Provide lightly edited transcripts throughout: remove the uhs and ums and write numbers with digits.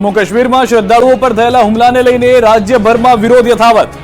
જમ્મુ કાશ્મીરમાં શ્રદ્ધાળુઓ પર થયેલા હુમલાને લઈને રાજ્યભરમાં વિરોધ યથાવત।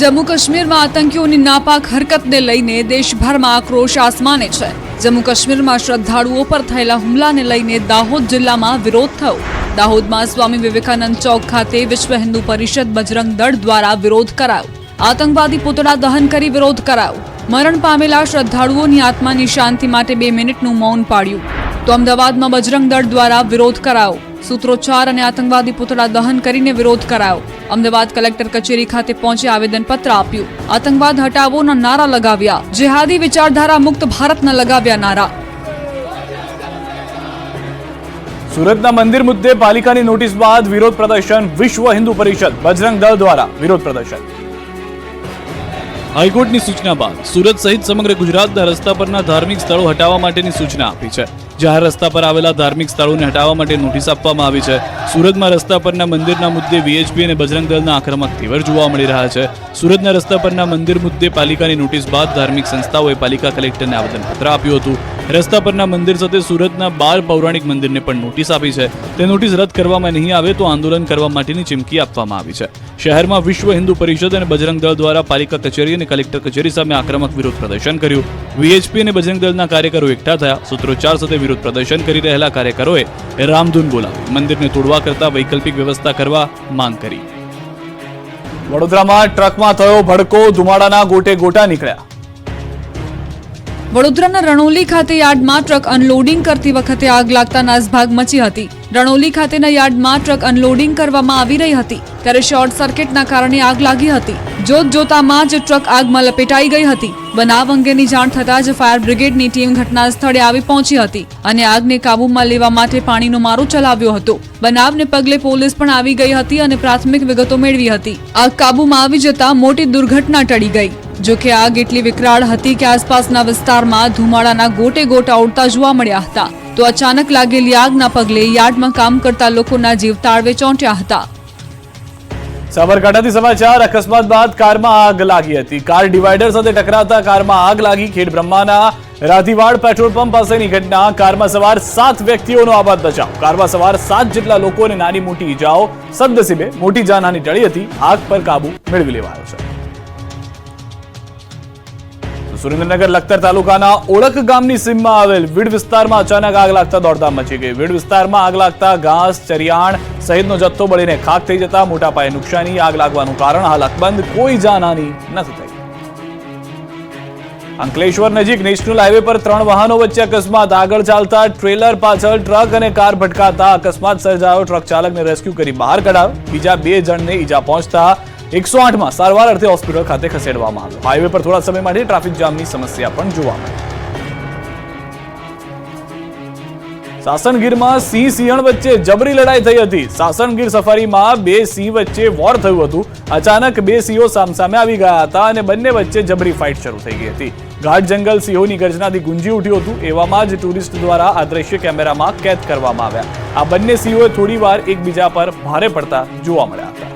જમ્મુ કાશ્મીરમાં આતંકીઓની નાપાક હરકતને લઈને દેશભરમાં આક્રોશ આસમાને છે। જમ્મુ કાશ્મીરમાં શ્રદ્ધાળુઓ પર થયેલા હુમલાને લઈને દાહોદ જિલ્લામાં વિરોધ થયો। દાહોદમાં સ્વામી વિવેકાનંદ ચોક ખાતે વિશ્વ હિન્દુ પરિષદ બજરંગ દળ દ્વારા વિરોધ કરાયો। આતંકવાદી પુતળા દહન કરી વિરોધ કરાયો। મરણ પામેલા શ્રદ્ધાળુઓની આત્માની શાંતિ માટે 2 મિનિટનું મૌન પાળ્યું। તો અમદાવાદમાં બજરંગ દળ દ્વારા વિરોધ કરાયો। સૂત્રોચ્ચાર અને આતંકવાદી પુતળા દહન કરીને વિરોધ કરાયો। અમદાવાદ કલેક્ટર કચેરી ખાતે પહોંચી આવેદનપત્ર આપ્યું। આતંકવાદ હટાવોના નારા લગાવ્યા। જેહાદી વિચારધારા મુક્ત ભારતના લગાવ્યા નારા। સુરતના મંદિર મુદ્દે પાલિકાની નોટિસ બાદ વિરોધ પ્રદર્શન। વિશ્વ હિન્દુ પરિષદ બજરંગ દળ દ્વારા વિરોધ પ્રદર્શન। હાઈકોર્ટની સૂચના બાદ સુરત સહિત સમગ્ર ગુજરાતના રસ્તા પરના ધાર્મિક સ્થળો હટાવવા માટેની સૂચના આપી છે। જાહેર રસ્તા પર આવેલા ધાર્મિક સ્થળોને હટાવવા માટે નોટિસ આપવામાં આવી છે। સુરતમાં રસ્તા પરના મંદિરના મુદ્દે વીએચપી અને બજરંગ દળના આક્રમક તેવર જોવા મળી રહ્યા છે। સુરતના રસ્તા પરના મંદિર મુદ્દે પાલિકાની નોટિસ બાદ ધાર્મિક સંસ્થાઓએ પાલિકા કલેક્ટરને આવેદનપત્ર આપ્યું હતું। રસ્તા પરના મંદિર સાથે સુરતના બાળ પૌરાણિક મંદિરને પણ નોટિસ આપી છે। તે નોટિસ રદ કરવામાં નહીં આવે તો આંદોલન કરવા માટેની ચીમકી આપવામાં આવી છે। શહેરમાં વિશ્વ હિન્દુ પરિષદ અને બજરંગ દળ દ્વારા પાલિકા કચેરી અને કલેક્ટર કચેરી સામે આક્રમક વિરોધ પ્રદર્શન કર્યું। વીએચપી અને બજરંગ દળના કાર્યકરો એકઠા થયા। સૂત્રોચ્ચાર સાથે વિરોધ પ્રદર્શન કરી રહેલા કાર્યકરોએ રામધૂન બોલાવી મંદિરને તોડવા કરતા વૈકલ્પિક વ્યવસ્થા કરવા માંગ કરી। વડોદરામાં ટ્રકમાં થયો ભડકો, ધુમાડાના ગોટે ગોટા નીકળ્યા। વડોદરાના રણોલી ખાતે યાર્ડમાં ટ્રક અનલોડિંગ કરતી વખતે આગ લાગતા નાસભાગ મચી હતી। રણોલી ખાતેના યાર્ડમાં ટ્રક અનલોડિંગ કરવામાં આવી રહી હતી ત્યારે શોર્ટ સર્કિટના કારણે આગ લાગી હતી। જોતજોતામાં જ ટ્રક આગમાં લપેટાઈ ગઈ હતી। બનાવ અંગેની જાણ થતાં જ ફાયર બ્રિગેડની ટીમ ઘટના સ્થળે આવી પહોંચી હતી અને આગને કાબૂમાં લેવા માટે પાણીનો મારો ચલાવ્યો હતો। બનાવને પગલે પોલીસ પણ આવી ગઈ હતી અને પ્રાથમિક વિગતો મેળવી હતી। આગ કાબૂમાં આવી જતા મોટી દુર્ઘટના ટળી ગઈ। જોકે આગ એટલી વિકરાળ હતી કે આસપાસના વિસ્તારમાં ધુમાડાના ગોટે ગોટા ઉડતા જોવા મળ્યા હતા। તો અચાનક લાગેલી આગના પગલે યાર્ડમાં કામ કરતા લોકોના જીવ તાળવે ચોંટ્યા હતા। સાબરકાંઠાથી સમાચાર। અકસ્માત બાદ કારમાં આગ લાગી હતી। કાર ડિવાઈડર સાથે ટકરાતા કારમાં આગ લાગી। ખેડબ્રહ્માના રાધીવાડ પેટ્રોલ પંપ પાસેની ઘટના। કારમાં સવાર 7 વ્યક્તિઓનો આબાદ બચાવ। કારમાં સવાર 7 જેટલા લોકોને નાની મોટી ઈજાઓ, સદનસીબે મોટી જાનહાની ટળી હતી। આગ પર કાબુ મેળવી લેવાયો છે। સુરેન્દ્રનગર લખતર તાલુકાના ઓળખ ગામની સીમમાં આવેલ વીડ વિસ્તારમાં અચાનક આગ લાગતા દોડધામ મચી ગઈ। વીડ વિસ્તારમાં આગ લાગતા ઘાસ, ચરિયાણ સહિતનો જથ્થો બળીને ખાખ થઈ જતા મોટા પાયે નુકસાની। આગ લાગવાનું કારણ હાલ અકબંધ, કોઈ જાનહાની નથી થઈ। અંકલેશ્વર નજીક નેશનલ હાઈવે પર 3 વાહનો વચ્ચે અકસ્માત। આગળ ચાલતા ટ્રેલર પાછળ ટ્રક અને કાર ભટકાતા અકસ્માત સર્જાયો। ટ્રક ચાલકને રેસ્ક્યુ કરી બહાર કઢાયો। બીજા 2 જણને ઈજા પહોંચતા 108માં સારવાર અર્થે હોસ્પિટલ ખાતે ખસેડવામાં આવ્યો। હાઈવે પર થોડા સમય માટે ટ્રાફિક જામની સમસ્યા પણ જોવા મળી। સાસણગીરમાં સિંહ સિંહણ વચ્ચે જબરી લડાઈ થઈ હતી। સાસણગીર સફારીમાં 2 સિંહ વચ્ચે વોર થયું હતું। અચાનક 2 સિંહો સામસામે આવી ગયા હતા અને બંને વચ્ચે જબરી ફાઇટ શરૂ થઈ ગઈ હતી। ઘાટ જંગલ સિંહોની ગર્જનાથી ગુંજી ઉઠ્યું હતું। એવામાં જ ટુરિસ્ટ દ્વારા આ દ્રશ્ય કેમેરામાં કેદ કરવામાં આવ્યા। આ બંને સિંહોએ થોડીવાર એકબીજા પર ભારે પડતા જોવા મળ્યા હતા।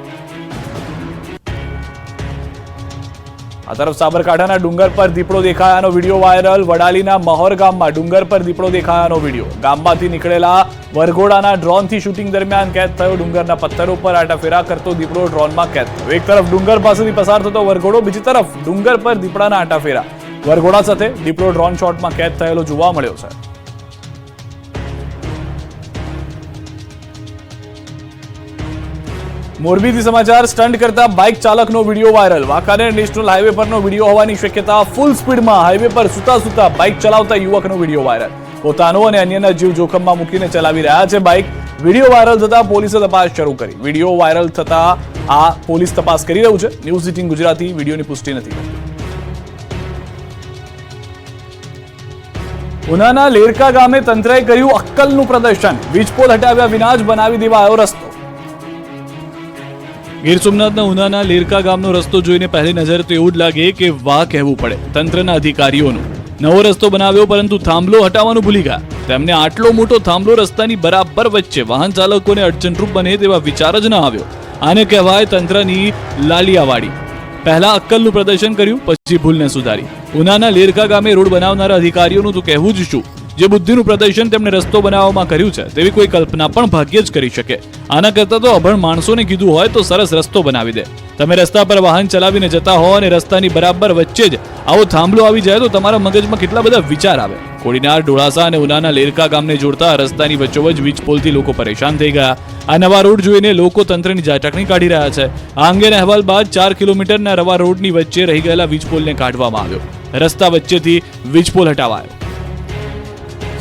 આ તરફ સાબરકાંઠાના ડુંગર પર દીપડો દેખાયાનો વિડીયો વાયરલ। વડાલીના મહોર ગામમાં ડુંગર પર દીપડો દેખાયાનો વિડીયો। ગામમાંથી નીકળેલા વરઘોડાના ડ્રોનથી શૂટિંગ દરમિયાન કેદ થયો। ડુંગરના પથ્થરો પર આટાફેરા કરતો દીપડો ડ્રોનમાં કેદ થયો। એક તરફ ડુંગર પાસેથી પસાર થતો વરઘોડો, બીજી તરફ ડુંગર પર દીપડાના આટાફેરા। વરઘોડા સાથે દીપડો ડ્રોન શોટમાં કેદ થયેલો જોવા મળ્યો છે। મોરબીથી સમાચાર। સ્ટન્ટ કરતા બાઇક ચાલકનો video viral. Wankaner national highway પરનો વિડીયો હોવાની શક્યતા। ફૂલ સ્પીડમાં હાઈવે પર સૂતા બાઇક ચલાવતા યુવકનો વિડીયો વાયરલ। પોતાનો અને અન્યના જીવ જોખમમાં મૂકીને ચલાવી રહ્યા છે બાઇક। વિડીયો વાયરલ થતા પોલીસે તપાસ શરૂ કરી। વિડીયો વાયરલ થતા આ પોલીસ તપાસ કરી રહ્યું છે। ન્યૂઝ 18 ગુજરાતી વિડીયોની પુષ્ટિ નથી કરી। ઉનાના લેરકા ગામે તંત્રએ કર્યું અક્કલનું પ્રદર્શન। વીજપોલ હટાવ્યા વિના જ બનાવી દેવાયો રસ્તો। ગીર સોમનાથના ઉનાના લેરકા ગામનો રસ્તો જોઈને પહેલી નજર તો એવું જ લાગે કે વાહ કહેવું પડે તંત્રના અધિકારીઓનું। નવો રસ્તો બનાવ્યો પરંતુ થાંભલો હટાવવાનું ભૂલી ગયા। તેમને આટલો મોટો થાંભલો રસ્તાની બરાબર વચ્ચે વાહન ચાલકોને અડચણરૂપ બને તેવા વિચાર જ ન આવ્યો। આને કહેવાય તંત્રની લાલિયાવાડી। પહેલા અક્કલનું પ્રદર્શન કર્યું, પછી ભૂલને સુધારી। ઉનાના લેરકા ગામે રોડ બનાવનારા અધિકારીઓનું તો કહેવું જ શું। જે બુદ્ધિનું પ્રદર્શન તેમણે રસ્તો બનાવવામાં કર્યું છે તેવી કોઈ કલ્પના પણ ભાગ્યે જ કરી શકે. આના કરતાં તો અભણ માણસોને કીધું હોય તો સરસ રસ્તો બનાવી દે. તમે રસ્તા પર વાહન ચલાવીને જતા હો અને રસ્તાની બરાબર વચ્ચે જ આવો થાંભલો આવી જાય તો તમારા મગજમાં કેટલા બધા વિચાર આવે. કોડીનાર, ડોળાસા અને ઉનાના લેરકા ગામને જોડતા રસ્તાની વચ્ચોવચ વીજ પોલથી લોકો પરેશાન થઈ ગયા. આ નવા રોડ જોઈને લોકો તંત્રની ઝાટકણી કાઢી રહ્યા છે. આ અંગેના અહેવાલ બાદ 4 કિલોમીટરના રવા રોડની વચ્ચે રહી ગયેલા વીજપોલને કાઢવામાં આવ્યો. રસ્તા વચ્ચેથી વીજપોલ હટાવાયો.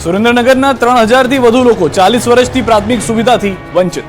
સુરેન્દ્રનગરના 3000થી વધુ લોકો 40 વર્ષથી પ્રાથમિક સુવિધાથી વંચિત.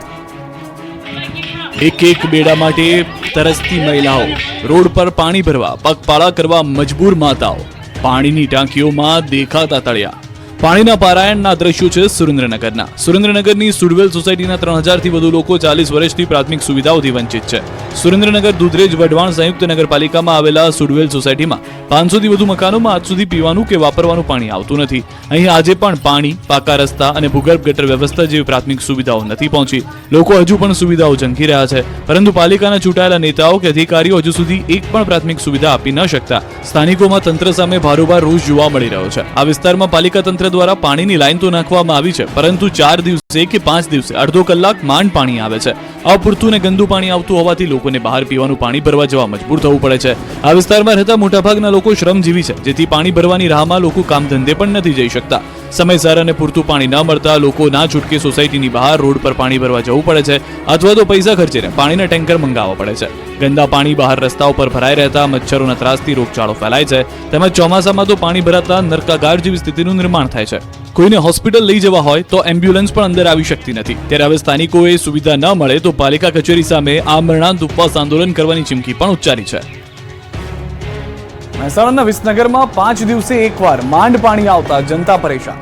એક બેડા માટે તરસતી મહિલાઓ, રોડ પર પાણી ભરવા પગપાળા કરવા મજબૂર માતાઓ, પાણીની ટાંકીઓમાં દેખાતા તળિયા. પાણીના પારાયણના દ્રશ્યો છે સુરેન્દ્રનગરના. સુરેન્દ્રનગરની સુડવેલ સોસાયટીના 3000થી વધુ લોકો 40 વર્ષથી પ્રાથમિક સુવિધાઓથી વંચિત છે. સુરેન્દ્રનગર દુધરેજ વઢવાણ સંયુક્ત નગરપાલિકામાં આવેલા સુડવેલ સોસાયટીમાં 500થી વધુ મકાનોમાં આજ સુધી પીવાનું કે વાપરવાનું પાણી આવતું નથી. અહીં આજે પણ પાણી, પાકા રસ્તા અને ભૂગર્ભ ગટર વ્યવસ્થા જેવી પ્રાથમિક સુવિધાઓ નથી પહોંચી. લોકો હજુ પણ સુવિધાઓ ઝંખી રહ્યા છે, પરંતુ પાલિકાના ચૂંટાયેલા નેતાઓ કે અધિકારીઓ હજુ સુધી એક પણ પ્રાથમિક સુવિધા આપી ન શકતા સ્થાનિકોમાં તંત્ર સામે ભારોભાર રોષ જોવા મળી રહ્યો છે. આ વિસ્તારમાં પાલિકા તંત્ર દ્વારા પાણીની લાઈન તો નાખવામાં આવી છે, પરંતુ 4 દિવસે કે 5 દિવસે અડધો કલાક માંડ પાણી આવે છે. અપૂરતું ને ગંદુ પાણી આવતું હોવાથી લોકોને બહાર પીવાનું પાણી ભરવા જવા મજબૂર થવું પડે છે. આ વિસ્તારમાં રહેતા મોટાભાગના લોકો શ્રમજીવી છે, જેથી પાણી ભરવાની રાહમાં લોકો કામ ધંધે પણ નથી જઈ શકતા. સમયસર અને પૂરતું પાણી ન મળતા લોકો ના છૂટકે સોસાયટીની બહાર રોડ પર પાણી ભરવા જવું પડે છે, અથવા તો પૈસા ખર્ચીને પાણીના ટેન્કર મંગાવવા પડે છે. ગંદા પાણી બહાર રસ્તાઓ પર ભરાઈ રહેતા મચ્છરોના ત્રાસથી રોગચાળો ફેલાય છે, તેમજ ચોમાસામાં તો પાણી ભરાતા નરકાગાર જેવી સ્થિતિનું નિર્માણ થાય છે. કોઈને હોસ્પિટલ લઈ જવા હોય તો એમ્બ્યુલન્સ પણ અંદર આવી શકતી નથી. ત્યારે હવે સ્થાનિકોએ સુવિધા ન મળે તો પાલિકા કચેરી સામે આમરણાંત ઉપવાસ આંદોલન કરવાની ચીમકી પણ ઉચ્ચારી છે. મહેસાણાના વિસનગરમાં 5 દિવસે એકવાર માંડ પાણી આવતા જનતા પરેશાન.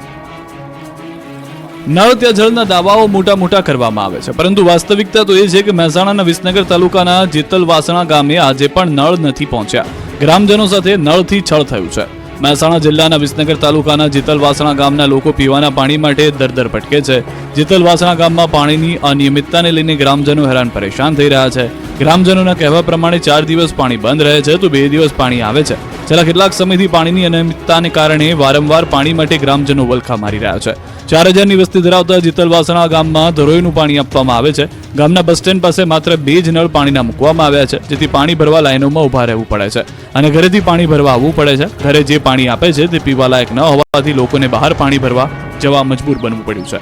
નળ ત્યાં જળના દાવાઓ મોટા કરવામાં આવે છે, પરંતુ વાસ્તવિકતા તો એ છે કે મહેસાણાના વિસનગર તાલુકાના જેતલવાસણા ગામે આજે પણ નળ નથી પહોંચ્યા. ગ્રામજનો સાથે નળથી છળ થયું છે. મહેસાણા જિલ્લાના વિસનગર તાલુકાના જેતલવાસણા ગામના લોકો પીવાના પાણી માટે દર ભટકે છે. જેતલવાસણા ગામમાં પાણીની અનિયમિતતાને લઈને ગ્રામજનો હેરાન પરેશાન થઈ રહ્યા છે. ગ્રામજનોના કહેવા પ્રમાણે 4 દિવસ પાણી બંધ રહે છે તો 2 દિવસ પાણી આવે છે. છેલ્લા કેટલાક સમયથી પાણીની અનિયમિતતાને કારણે વારંવાર પાણી માટે ગ્રામજનો વલખા મારી રહ્યા છે. 4000ની વસ્તી ધરાવતા જેતલવાસણા ગામમાં ધરોઈનું પાણી આપવામાં આવે છે. ગામના બસ સ્ટેન્ડ પાસે માત્ર 2 જ નળ પાણીના મૂકવામાં આવ્યા છે, જેથી પાણી ભરવા લાઈનોમાં ઊભા રહેવું પડે છે અને ઘરેથી પાણી ભરવા આવવું પડે છે. ઘરે જે પાણી આપે છે તે પીવા લાયક ન હોવાથી લોકોને બહાર પાણી ભરવા જવા મજબૂર બનવું પડ્યું છે.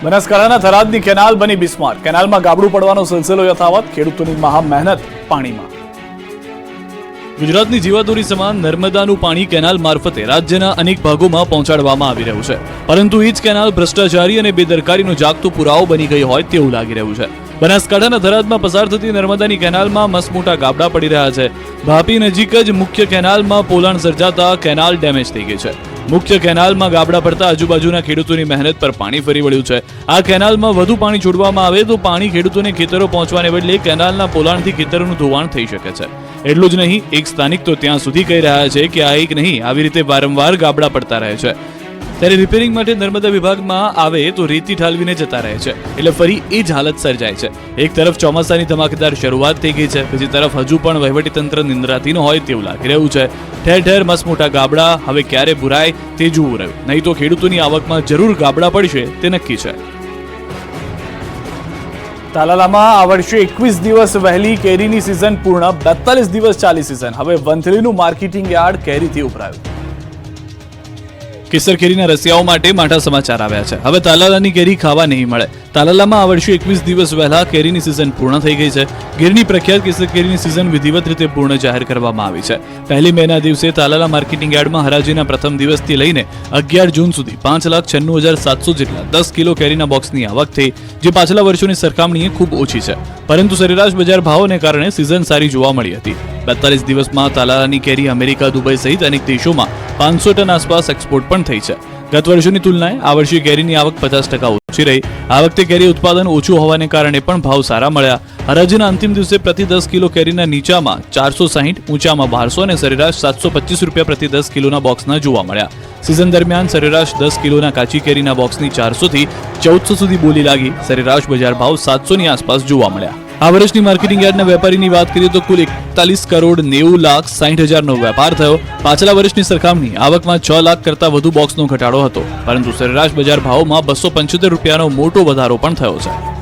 બનાસકાંઠાના થરાદની કેનાલ બની બિસ્માર. કેનાલમાં ગાબડું પડવાનો સિલસિલો યથાવત. ખેડૂતોની મહા મહેનત પાણીમાં. ગુજરાતની જીવાદોરી સમાન નર્મદાનું પાણી કેનાલ મારફતે રાજ્યના અનેક ભાગોમાં પહોંચાડવામાં આવી રહ્યું છે, પરંતુ એ જ કેનાલ ભ્રષ્ટાચારી અને બેદરકારીનો જાગતો પુરાવો બની ગઈ હોય તેવું લાગી રહ્યું છે. બનાસકાંઠાના થરાદમાં પસાર થતી નર્મદાની કેનાલમાં મસમોટા ગાબડા પડી રહ્યા છે. ભાપી નજીક જ મુખ્ય કેનાલમાં પોલાણ સર્જાતા કેનાલ ડેમેજ થઈ ગઈ છે. મુખ્ય કેનાલમાં ગાબડા પડતા આજુબાજુના ખેડૂતોની મહેનત પર પાણી ફરી વળ્યું છે. આ કેનાલમાં વધુ પાણી છોડવામાં આવે તો પાણી ખેડૂતોને ખેતરો પહોંચવાને બદલે કેનાલના પોલાણથી ખેતરોનું ધોવાણ થઈ શકે છે. એટલું જ નહીં, એક સ્થાનિક તો ત્યાં સુધી કહી રહ્યા છે કે આ એક નહીં, આવી રીતે વારંવાર ગાબડા પડતા રહે છે. ત્યારે રિપેરિંગ માટે નર્મદા વિભાગમાં આવે તો રેતી ઠાલવીને જતા રહે છે, એટલે ફરી એ જ હાલત સર્જાય છે. એક તરફ ચોમાસાની ધમાકેદાર શરૂઆત થઈ ગઈ છે, બીજી તરફ હજુ પણ વહીવટીતંત્ર નિંદ્રાધીન હોય તેવું લાગી રહ્યું છે. ઠેર ઠેર મસમોટા ગાબડા હવે ક્યારે ભરાય તે જોવું રહ્યું, નહીં તો ખેડૂતોની આવકમાં જરૂર ગાબડા પડશે તે નક્કી છે. તાલાલામાં આ વર્ષે 21 દિવસ વહેલી કેરીની સિઝન પૂર્ણ. 42 દિવસ ચાલી સિઝન. હવે વંથલીનું માર્કેટિંગ યાર્ડ કેરીથી ઉભરાયું. કેસર કેરીના રસિયાઓ માટે માઠા સમાચાર આવ્યા છે. હવે તાલાલાની કેરી ખાવા નહીં મળે. તાલાલામાં આ વર્ષે 21 દિવસ વહેલા કેરીની સિઝન પૂર્ણ થઈ ગઈ છે. ગીરની પ્રખ્યાત કેસર કેરીની સિઝન વિધિવત રીતે પૂર્ણ જાહેર કરવામાં આવી છે. 1 મેના દિવસે તાલાલા માર્કેટિંગ યાર્ડમાં હરાજીના પ્રથમ દિવસથી લઈને 11 જૂન સુધી 5,96,700 જેટલા 10 કિલો કેરીના બોક્સની આવક થઈ, જે પાછલા વર્ષોની સરખામણીએ ખૂબ ઓછી છે, પરંતુ સરેરાશ બજાર ભાવોને કારણે સિઝન સારી જોવા મળી હતી. 42 દિવસમાં તાલાલાની કેરી અમેરિકા, દુબઈ સહિત અનેક દેશોમાં 500 ટન આસપાસ એક્સપોર્ટ પણ થઈ છે. ગત વર્ષોની તુલનાએ આ વર્ષે કેરીની આવક 50% ઓછી રહી. આ વખતે કેરી ઉત્પાદન ઓછું હોવાને કારણે પણ ભાવ સારા મળ્યા. હરાજીના અંતિમ દિવસે પ્રતિ 10 કિલો કેરીના નીચામાં 460, ઊંચામાં 1200 અને સરેરાશ 725 રૂપિયા પ્રતિ 10 કિલોના બોક્સના જોવા મળ્યા. સિઝન દરમિયાન સરેરાશ 10 કિલોના કાચી કેરીના બોક્સની 400 થી 1400 સુધી બોલી લાગી. સરેરાશ બજાર ભાવ 700 ની આસપાસ જોવા મળ્યા. આ વર્ષની માર્કેટિંગ યાર્ડના વેપારીની વાત કરીએ તો કુલ 41 કરોડ 90 લાખ 60 હજારનો વેપાર થયો. પાછલા વર્ષની સરખામણી આવકમાં 6 લાખ કરતા વધુ બોક્સનો ઘટાડો હતો, પરંતુ સરેરાશ બજાર ભાવમાં 275 રૂપિયાનો મોટો વધારો પણ થયો છે.